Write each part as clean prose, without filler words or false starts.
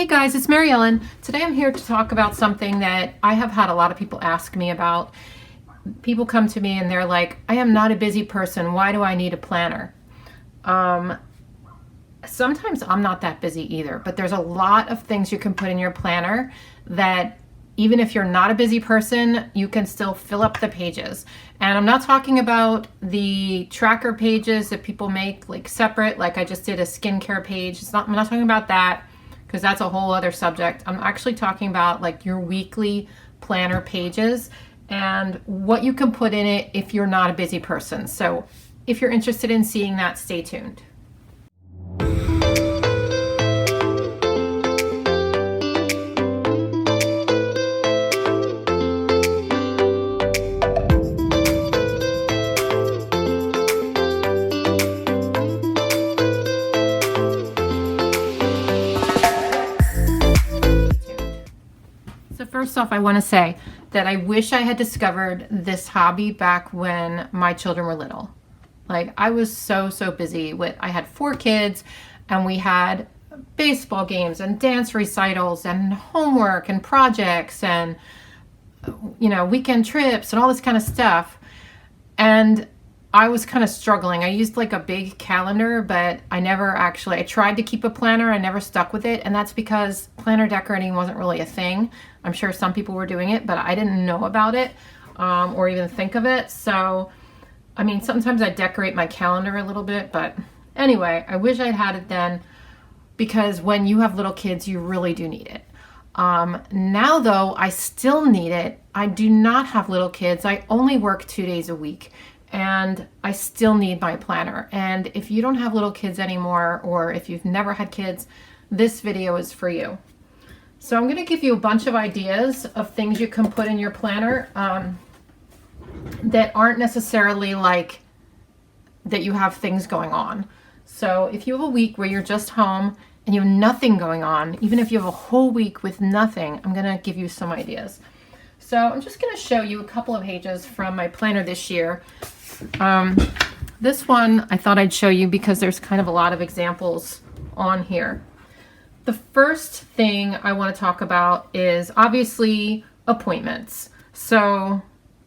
Hey guys, it's Mary Ellen. Today I'm here to talk about something that I have had a lot of people ask me about. People come to me and they're like, I am not a busy person. Why do I need a planner? Sometimes I'm not that busy either, but there's a lot of things you can put in your planner that even if you're not a busy person, you can still fill up the pages. And I'm not talking about the tracker pages that people make like separate, like I just did a skincare page. I'm not talking about that, because that's a whole other subject. I'm actually talking about like your weekly planner pages and what you can put in it if you're not a busy person. So if you're interested in seeing that, stay tuned. So first off, I want to say that I wish I had discovered this hobby back when my children were little. Like I was so busy with, I had 4 kids and we had baseball games and dance recitals and homework and projects and, weekend trips and all this kind of stuff. And I was kind of struggling. I used like a big calendar, but I tried to keep a planner. I never stuck with it. And that's because planner decorating wasn't really a thing. I'm sure some people were doing it, but I didn't know about it or even think of it. So, sometimes I decorate my calendar a little bit, but anyway, I wish I'd had it then, because when you have little kids, you really do need it. Now though, I still need it. I do not have little kids. I only work 2 days a week. And I still need my planner. And if you don't have little kids anymore, or if you've never had kids, this video is for you. So I'm going to give you a bunch of ideas of things you can put in your planner that aren't necessarily like that you have things going on. So if you have a week where you're just home and you have nothing going on, even if you have a whole week with nothing, I'm going to give you some ideas. So I'm just going to show you a couple of pages from my planner this year. This one I thought I'd show you because there's kind of a lot of examples on here. The first thing I want to talk about is obviously appointments. So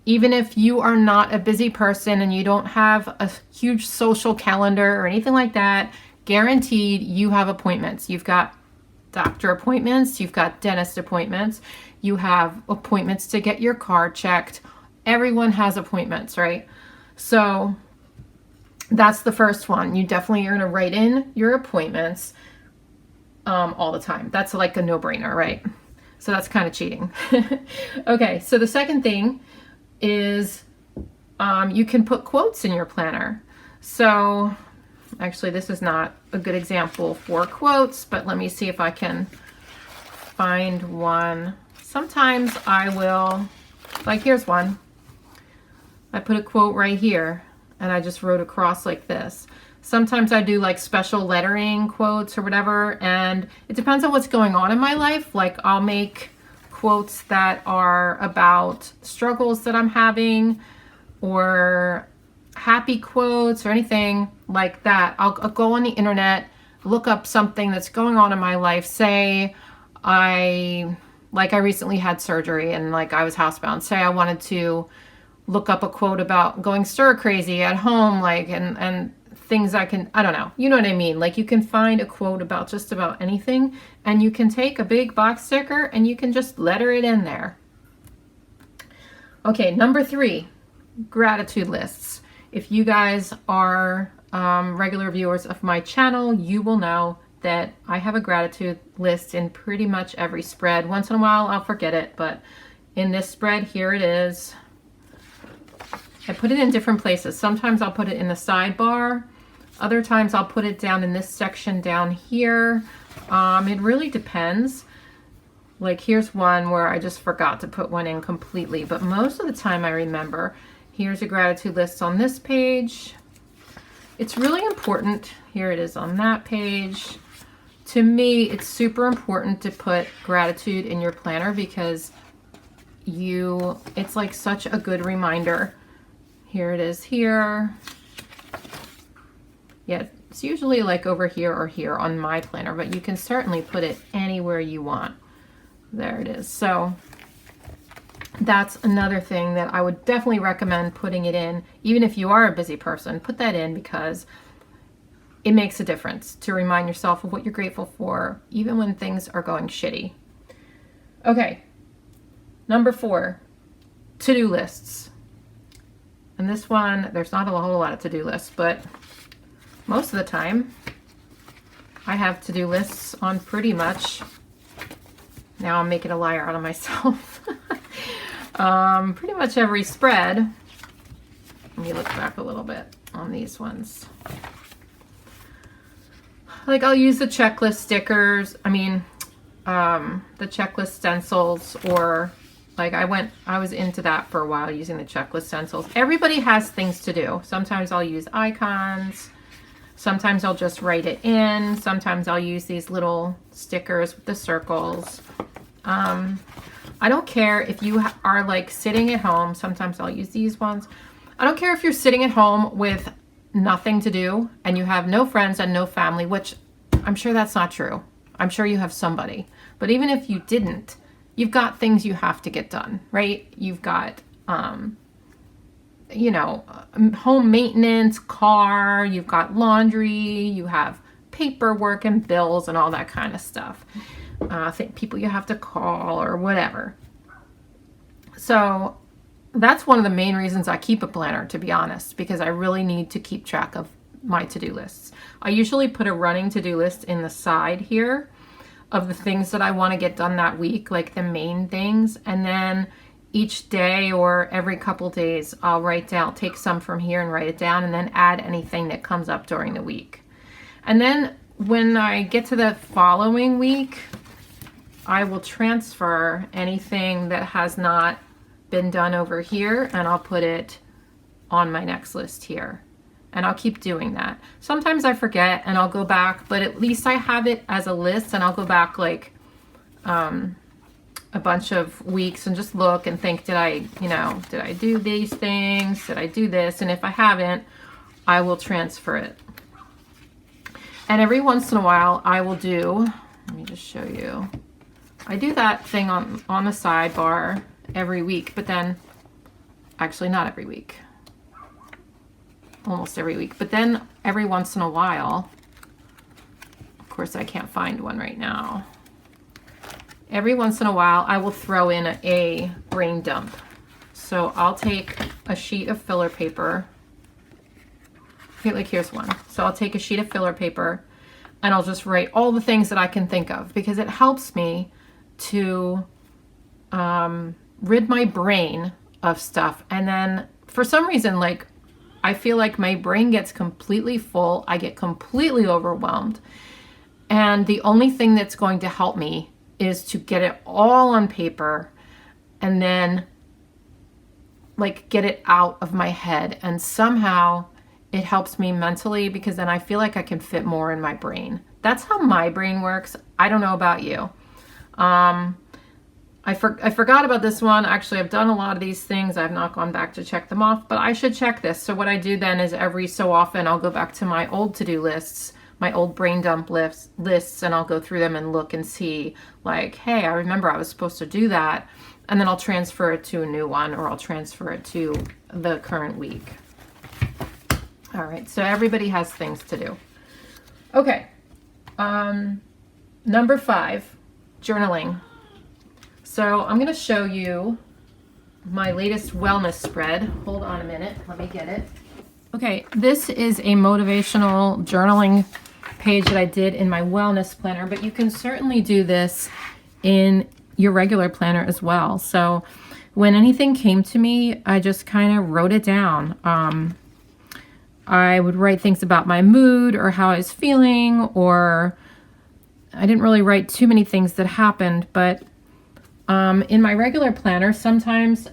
even if you are not a busy person and you don't have a huge social calendar or anything like that, guaranteed you have appointments. You've got doctor appointments, you've got dentist appointments, you have appointments to get your car checked. Everyone has appointments, right? So that's the first one. You definitely are going to write in your appointments all the time. That's like a no-brainer, right? So that's kind of cheating. Okay, so the second thing is you can put quotes in your planner. So actually, this is not a good example for quotes, but let me see if I can find one. Sometimes I will, like here's one. I put a quote right here and I just wrote across like this. Sometimes I do like special lettering quotes or whatever, and it depends on what's going on in my life. Like I'll make quotes that are about struggles that I'm having or happy quotes or anything like that. I'll go on the internet, look up something that's going on in my life. Say I recently had surgery and like I was housebound. Say I wanted to look up a quote about going stir crazy at home, like, and things I don't know. You know what I mean? Like you can find a quote about just about anything and you can take a big box sticker and you can just letter it in there. Okay, number 3, gratitude lists. If you guys are regular viewers of my channel, you will know that I have a gratitude list in pretty much every spread. Once in a while, I'll forget it, but in this spread, here it is. I put it in different places. Sometimes I'll put it in the sidebar. Other times I'll put it down in this section down here. It really depends. Like here's one where I just forgot to put one in completely, but most of the time I remember. Here's a gratitude list on this page. It's really important. Here it is on that page. To me, it's super important to put gratitude in your planner because it's like such a good reminder. Here it is here. Yeah, It's usually like over here or here on my planner, but you can certainly put it anywhere you want. There it is. So that's another thing that I would definitely recommend putting it in. Even if you are a busy person, put that in because it makes a difference to remind yourself of what you're grateful for, even when things are going shitty. Okay, number 4, to-do lists. And this one, there's not a whole lot of to-do lists, but most of the time I have to-do lists on pretty much, now I'm making a liar out of myself, pretty much every spread. Let me look back a little bit on these ones. Like I'll use the checklist stickers, the checklist stencils, or like I was into that for a while, using the checklist stencils. Everybody has things to do. Sometimes I'll use icons. Sometimes I'll just write it in. Sometimes I'll use these little stickers with the circles. I don't care if you are like sitting at home. Sometimes I'll use these ones. I don't care if you're sitting at home with nothing to do and you have no friends and no family, which I'm sure that's not true. I'm sure you have somebody. But even if you didn't, you've got things you have to get done, right? You've got, home maintenance, car, you've got laundry, you have paperwork and bills and all that kind of stuff. People you have to call or whatever. So that's one of the main reasons I keep a planner, to be honest, because I really need to keep track of my to-do lists. I usually put a running to-do list in the side here of the things that I want to get done that week, like the main things. And then each day or every couple days, I'll take some from here and write it down, and then add anything that comes up during the week. And then when I get to the following week, I will transfer anything that has not been done over here, and I'll put it on my next list here. And I'll keep doing that. Sometimes I forget and I'll go back, but at least I have it as a list, and I'll go back like a bunch of weeks and just look and think, did I do these things? Did I do this? And if I haven't, I will transfer it. And every once in a while I will do, let me just show you. I do that thing on the sidebar every week, but then actually not every week. Almost every week, but then every once in a while, of course I can't find one right now. Every once in a while I will throw in a brain dump. So I'll take a sheet of filler paper. Okay, like here's one. So I'll take a sheet of filler paper and I'll just write all the things that I can think of, because it helps me to rid my brain of stuff. And then for some reason, like, I feel like my brain gets completely full. I get completely overwhelmed. And the only thing that's going to help me is to get it all on paper and then like get it out of my head. And somehow it helps me mentally, because then I feel like I can fit more in my brain. That's how my brain works. I don't know about you. I forgot about this one. Actually, I've done a lot of these things. I've not gone back to check them off, but I should check this. So what I do then is every so often I'll go back to my old to-do lists, my old brain dump lists, and I'll go through them and look and see like, hey, I remember I was supposed to do that. And then I'll transfer it to a new one, or I'll transfer it to the current week. All right, so everybody has things to do. Okay, number 5, journaling. So I'm going to show you my latest wellness spread. Hold on a minute. Let me get it. Okay, this is a motivational journaling page that I did in my wellness planner, but you can certainly do this in your regular planner as well. So when anything came to me, I just kind of wrote it down. I would write things about my mood or how I was feeling, or I didn't really write too many things that happened, but in my regular planner, sometimes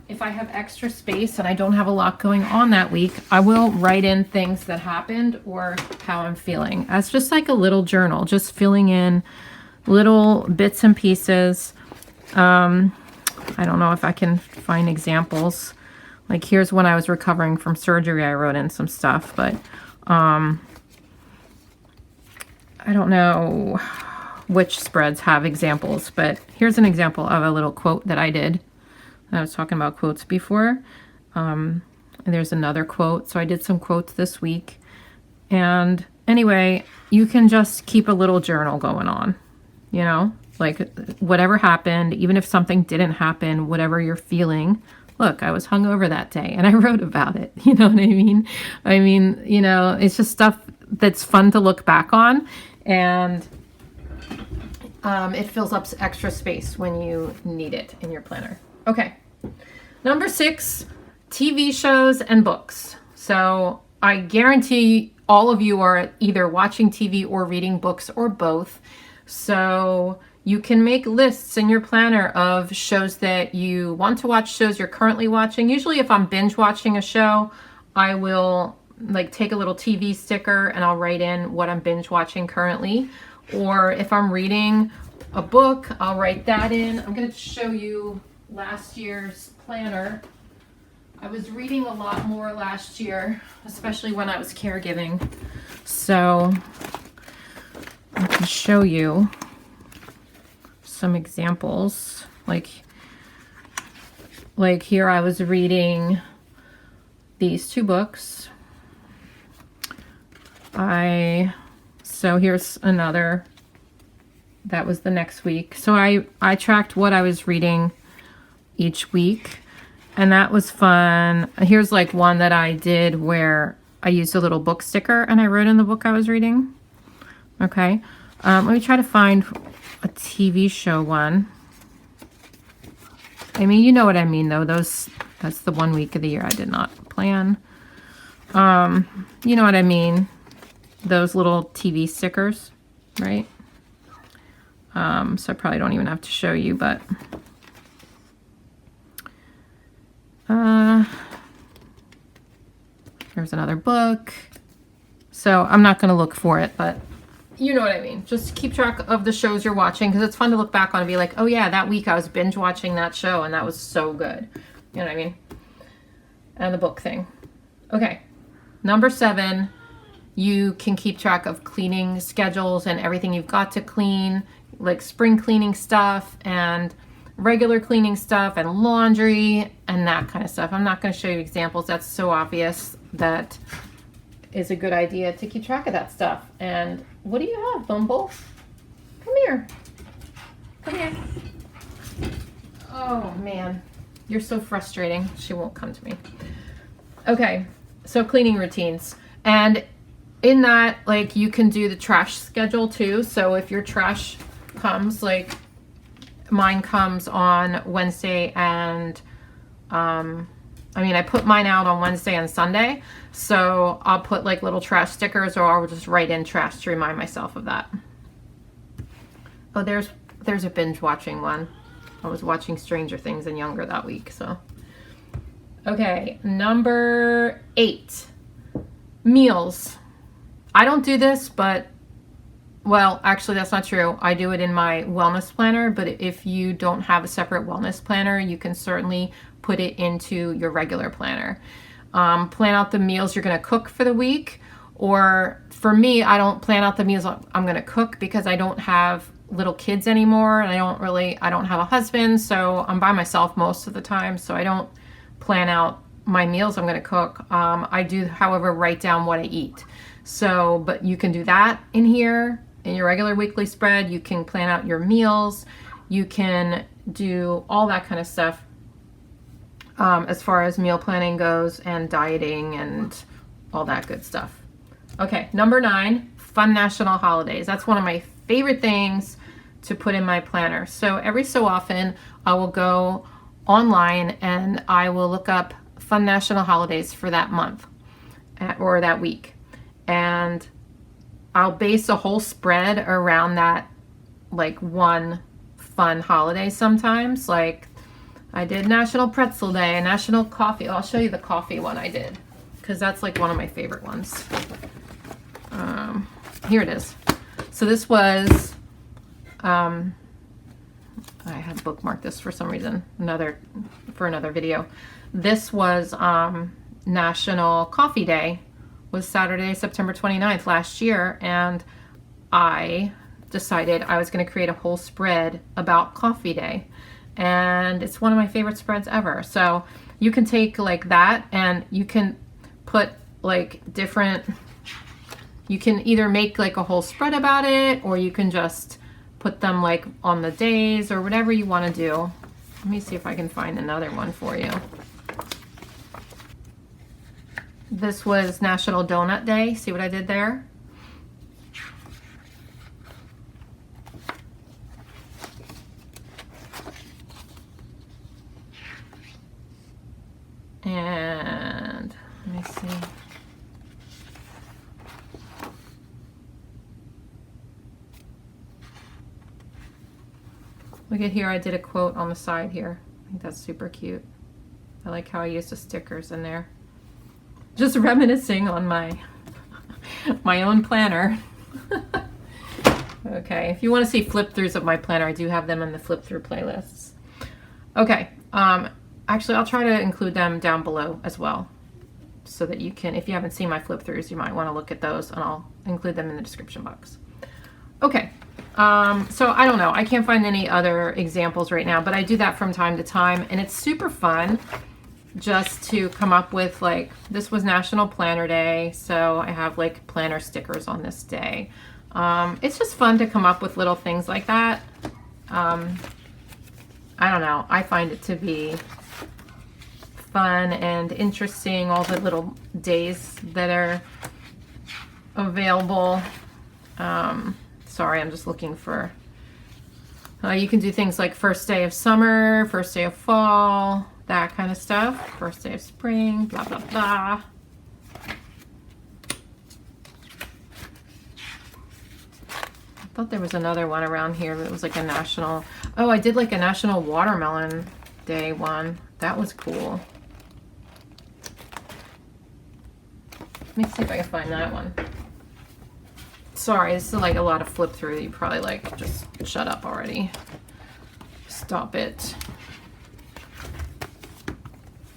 if I have extra space and I don't have a lot going on that week, I will write in things that happened or how I'm feeling. As just like a little journal, just filling in little bits and pieces. I don't know if I can find examples. Like here's when I was recovering from surgery, I wrote in some stuff, but I don't know which spreads have examples, but here's an example of a little quote that I did. I was talking about quotes before. And there's another quote. So I did some quotes this week. And anyway, you can just keep a little journal going on, you know, like whatever happened, even if something didn't happen, whatever you're feeling. Look, I was hungover that day and I wrote about it. You know what I mean? I mean, you know, it's just stuff that's fun to look back on, and it fills up extra space when you need it in your planner. Okay. Number 6, TV shows and books. So I guarantee all of you are either watching TV or reading books or both. So you can make lists in your planner of shows that you want to watch, shows you're currently watching. Usually if I'm binge watching a show, I will like take a little TV sticker and I'll write in what I'm binge watching currently. Or if I'm reading a book, I'll write that in. I'm going to show you last year's planner. I was reading a lot more last year, especially when I was caregiving. So I can show you some examples. Like here I was reading these 2 books. So here's another. That was the next week. So I tracked what I was reading each week, and that was fun. Here's like one that I did where I used a little book sticker and I wrote in the book I was reading. Okay. Let me try to find a TV show one. I mean, you know what I mean though. That's the 1 week of the year I did not plan. You know what I mean. Those little TV stickers, right? So I probably don't even have to show you, but there's another book. So I'm not going to look for it, but you know what I mean. Just keep track of the shows you're watching, because it's fun to look back on and be like, oh yeah, that week I was binge watching that show and that was so good. You know what I mean? And the book thing. Okay. Number 7, you can keep track of cleaning schedules and everything you've got to clean, like spring cleaning stuff and regular cleaning stuff and laundry and that kind of stuff. I'm not going to show you examples. That's so obvious. That is a good idea to keep track of that stuff. And what do you have, Bumble? Come here. Come here. Oh, man. You're so frustrating. She won't come to me. Okay. So cleaning routines. And in that, like, you can do the trash schedule too. So if your trash comes, like mine comes on Wednesday and I put mine out on Wednesday and Sunday, so I'll put like little trash stickers, or I'll just write in trash to remind myself of that. Oh, there's a binge watching one. I was watching Stranger Things and Younger that week, so. Okay, number 8, meals. I don't do this, but, well, actually that's not true. I do it in my wellness planner, but if you don't have a separate wellness planner, you can certainly put it into your regular planner. Plan out the meals you're going to cook for the week. Or for me, I don't plan out the meals I'm going to cook because I don't have little kids anymore, and I don't have a husband, so I'm by myself most of the time, so I don't plan out my meals I'm going to cook. I do, however, write down what I eat. So, but you can do that in here in your regular weekly spread. You can plan out your meals. You can do all that kind of stuff as far as meal planning goes, and dieting and all that good stuff. Okay, number 9, fun national holidays. That's one of my favorite things to put in my planner. So every so often I will go online and I will look up fun national holidays for that month or that week. And I'll base a whole spread around that, like one fun holiday sometimes. Like I did National Pretzel Day and National Coffee. I'll show you the coffee one I did, because that's like one of my favorite ones. Here it is. So this was, I had bookmarked this for some reason, for another video. This was National Coffee Day, was Saturday, September 29th last year, and I decided I was going to create a whole spread about coffee day. And it's one of my favorite spreads ever. So you can take like that and you can put like different, you can either make like a whole spread about it, or you can just put them like on the days or whatever you want to do. Let me see if I can find another one for you. This was National Donut Day. See what I did there? And let me see. Look at here, I did a quote on the side here. I think that's super cute. I like how I used the stickers in there. Just reminiscing on my my own planner. Okay, if you want to see flip-throughs of my planner, I do have them in the flip-through playlists. Okay, actually I'll try to include them down below as well, so that you can, if you haven't seen my flip-throughs, you might want to look at those, and I'll include them in the description box. Okay, so I don't know, I can't find any other examples right now, but I do that from time to time, and it's super fun just to come up with, like, this was National Planner Day, so I have like planner stickers on this day. It's just fun to come up with little things like that. I don't know, I find it to be fun and interesting, all the little days that are available. Sorry, I'm just looking for, you can do things like first day of summer, first day of fall, that kind of stuff, first day of spring, blah, blah, blah. I thought there was another one around here that was like a national, oh, I did like a National Watermelon Day one. That was cool. Let me see if I can find that one. Sorry, this is like a lot of flip through. You probably like, just shut up already. Stop it.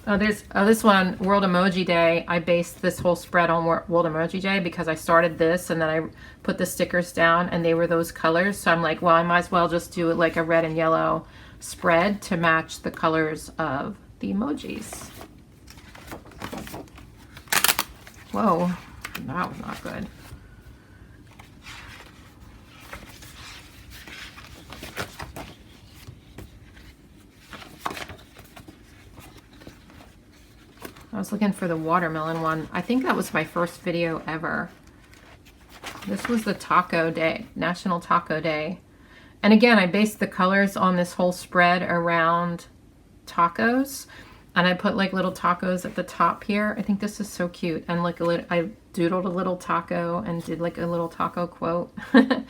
Oh, there's this one, World Emoji Day. I based this whole spread on World Emoji Day because I started this and then I put the stickers down and they were those colors. So I'm like, well, I might as well just do like a red and yellow spread to match the colors of the emojis. Whoa, that was not good. I was looking for the watermelon one. I think that was my first video ever. This was the Taco Day, National Taco Day. And again, I based the colors on this whole spread around tacos. And I put like little tacos at the top here. I think this is so cute. And like I doodled a little taco and did like a little taco quote. I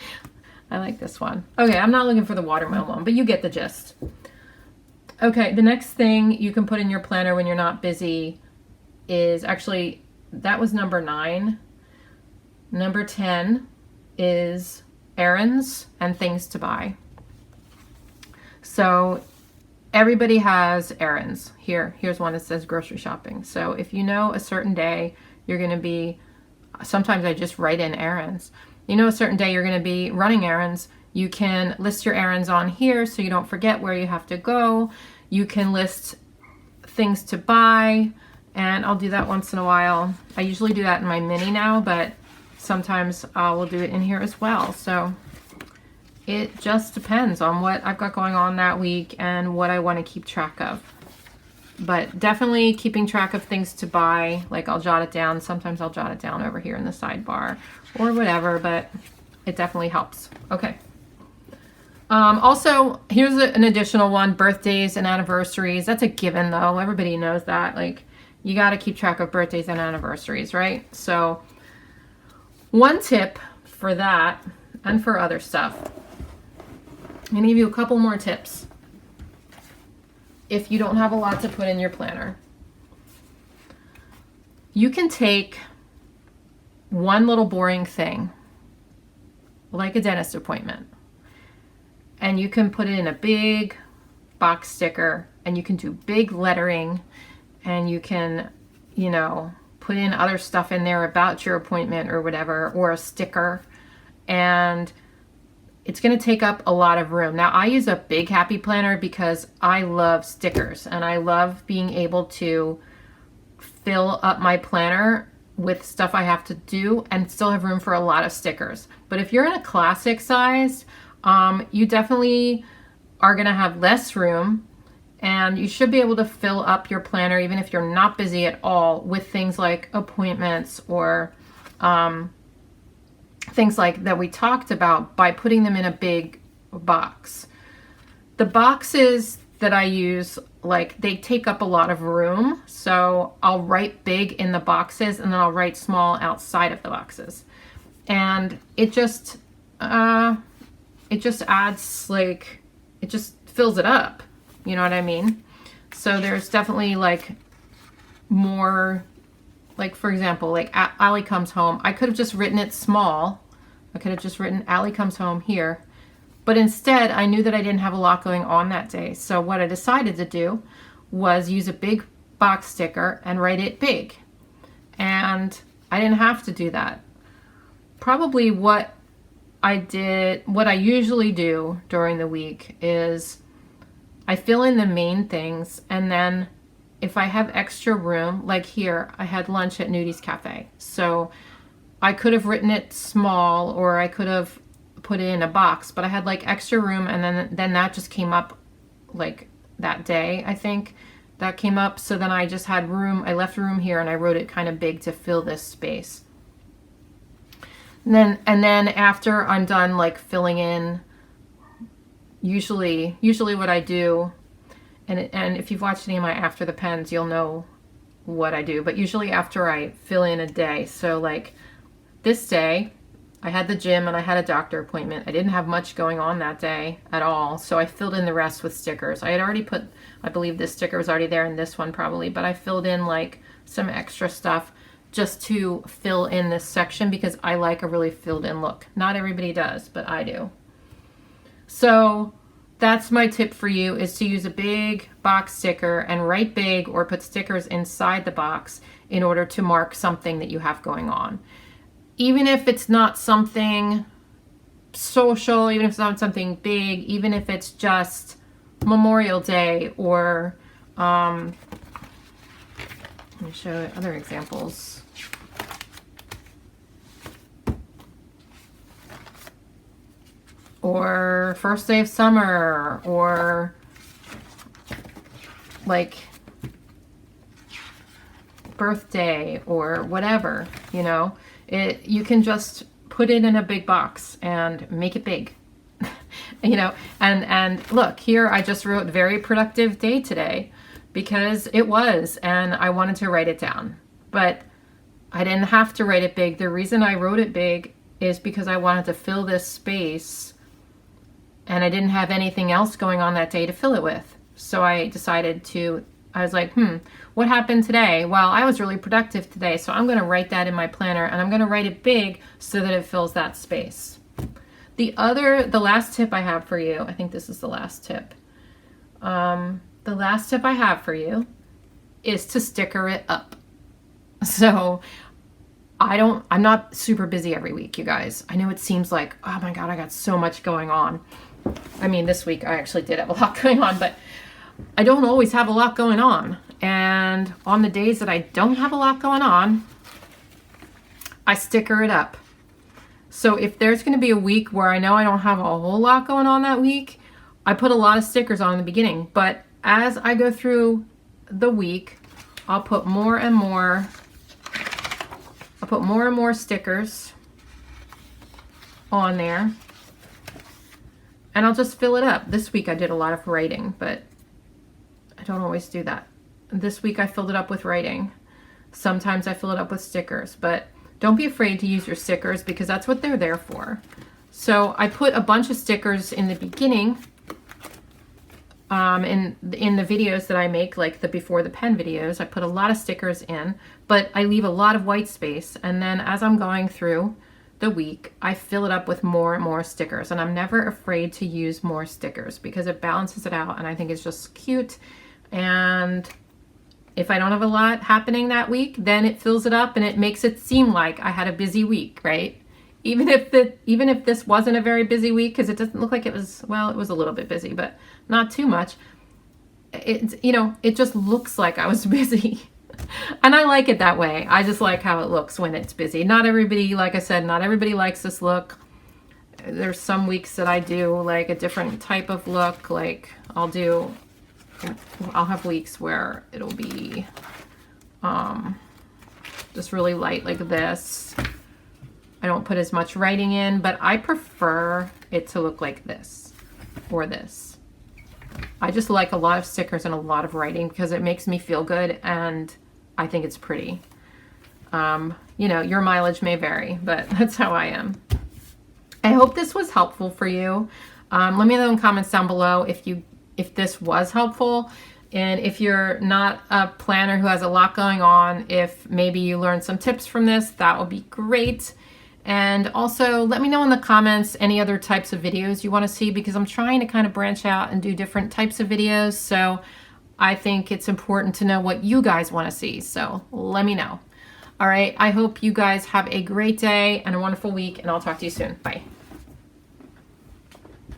like this one. Okay, I'm not looking for the watermelon one, but you get the gist. Okay, the next thing you can put in your planner when you're not busy is actually, that was number 9. Number 10 is errands and things to buy. So everybody has errands. Here's one that says grocery shopping. So if you know a certain day you're going to be, sometimes I just write in errands. You know a certain day you're going to be running errands. You can list your errands on here so you don't forget where you have to go. You can list things to buy, and I'll do that once in a while. I usually do that in my mini now, but sometimes I will do it in here as well. So it just depends on what I've got going on that week and what I want to keep track of. But definitely keeping track of things to buy, like I'll jot it down. Sometimes I'll jot it down over here in the sidebar or whatever, but it definitely helps. Okay. Also, here's an additional one, birthdays and anniversaries. That's a given though. Everybody knows that. Like, you got to keep track of birthdays and anniversaries, right? So one tip for that and for other stuff, I'm going to give you a couple more tips if you don't have a lot to put in your planner. You can take one little boring thing, like a dentist appointment, and you can put it in a big box sticker, and you can do big lettering, and you can, put in other stuff in there about your appointment or whatever, or a sticker, and it's going to take up a lot of room. Now I use a big happy planner because I love stickers and I love being able to fill up my planner with stuff I have to do and still have room for a lot of stickers. But if you're in a classic size, you definitely are going to have less room, and you should be able to fill up your planner even if you're not busy at all with things like appointments or things like that we talked about by putting them in a big box. The boxes that I use, like, they take up a lot of room, so I'll write big in the boxes and then I'll write small outside of the boxes, and it just adds, like, it just fills it up, you know what I mean? So there's definitely like more, like, for example, like Allie comes home. I could have just written it small. I could have just written Allie comes home here. But instead, I knew that I didn't have a lot going on that day. So what I decided to do was use a big box sticker and write it big. And I didn't have to do that. Probably what I usually do during the week is I fill in the main things, and then if I have extra room, like here, I had lunch at Nudie's Cafe. So I could have written it small, or I could have put it in a box, but I had like extra room, and then that just came up like that day, I think that came up. So then I just had room, I left room here and I wrote it kind of big to fill this space. And then after I'm done like filling in, usually what I do, and if you've watched any of my After the Pens, you'll know what I do, but usually after I fill in a day, so like this day, I had the gym and I had a doctor appointment. I didn't have much going on that day at all, so I filled in the rest with stickers. I had already put, I believe this sticker was already there in this one probably, but I filled in like some extra stuff just to fill in this section because I like a really filled in look. Not everybody does, but I do. So that's my tip for you, is to use a big box sticker and write big or put stickers inside the box in order to mark something that you have going on. Even if it's not something social, even if it's not something big, even if it's just Memorial Day or, let me show you other examples. Or first day of summer, or like birthday or whatever, you know. You can just put it in a big box and make it big, you know, and look here, I just wrote very productive day today because it was, and I wanted to write it down, but I didn't have to write it big. The reason I wrote it big is because I wanted to fill this space and I didn't have anything else going on that day to fill it with. So I decided to, I was like, what happened today? Well, I was really productive today, so I'm going to write that in my planner, and I'm going to write it big so that it fills that space. The last tip I have for you, I think this is the last tip. The last tip I have for you is to sticker it up. So I'm not super busy every week, you guys. I know it seems like, oh my God, I got so much going on. I mean, this week I actually did have a lot going on, but I don't always have a lot going on. And on the days that I don't have a lot going on, I sticker it up. So if there's going to be a week where I know I don't have a whole lot going on that week, I put a lot of stickers on in the beginning. But as I go through the week, I'll put more and more stickers on there. And I'll just fill it up. This week I did a lot of writing, but I don't always do that. This week I filled it up with writing. Sometimes I fill it up with stickers, but don't be afraid to use your stickers because that's what they're there for. So I put a bunch of stickers in the beginning in the videos that I make, like the before the pen videos. I put a lot of stickers in, but I leave a lot of white space, and then as I'm going through the week, I fill it up with more and more stickers, and I'm never afraid to use more stickers because it balances it out, and I think it's just cute. And if I don't have a lot happening that week, then it fills it up and it makes it seem like I had a busy week, right? even if this wasn't a very busy week, because it doesn't look like it was, well, it was a little bit busy, but not too much. It's, you know, it just looks like I was busy. And I like it that way. I just like how it looks when it's busy. Not everybody, like I said, not everybody likes this look. There's some weeks that I do like a different type of look. Like I'll have weeks where it'll be just really light like this. I don't put as much writing in, but I prefer it to look like this or this. I just like a lot of stickers and a lot of writing because it makes me feel good and I think it's pretty. You know, your mileage may vary, but that's how I am. I hope this was helpful for you. Let me know in the comments down below if this was helpful. And if you're not a planner who has a lot going on, if maybe you learned some tips from this, that would be great. And also let me know in the comments any other types of videos you want to see, because I'm trying to kind of branch out and do different types of videos. So I think it's important to know what you guys want to see. So let me know. All right. I hope you guys have a great day and a wonderful week, and I'll talk to you soon. Bye.